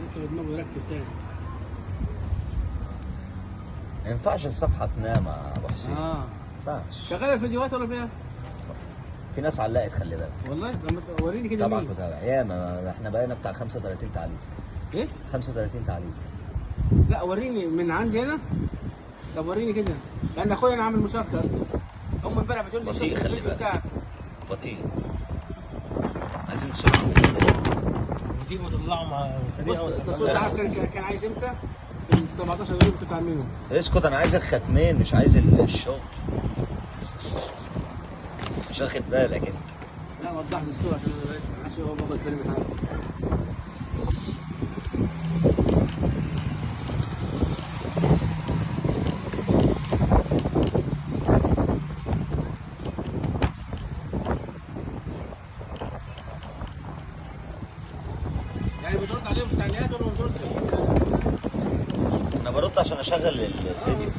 لسه دماغه يركب تاني. ما ينفعش الصفحه تنام يا ابو حسين. ما ينفعش. شغاله فيديوهات ولا فيها؟ في ناس علقت خلي بالك. والله لما وريني كده. طبعا مين؟ متابع ياما، احنا بقينا بتاع 35 تعليق. ايه؟ 35 تعليق. لا وريني من عندي هنا. طب وريني كده، لان اخويا انا عامل مشاركه اصلا. هم امبارح بتقول لي بطيء شوف خلي الفيديو بالك. بتاعك. بطيء. عايزين سرعه. وتيجوا تطلعوا مع سريع. بص التصوير ده عارف كان عايز امتى؟ ال 17 يوم كنتوا عاملينه. اسكت، انا عايز الختمين مش عايز الشغل. مش واخد بالك انت. لا وضح لي الصوره عشان انا ما عادش هو بابا الكلمه حاجه. يعني بترد عليهم في التعليقات ولا ما بتردش؟ انا برد عشان اشغل الفيديو.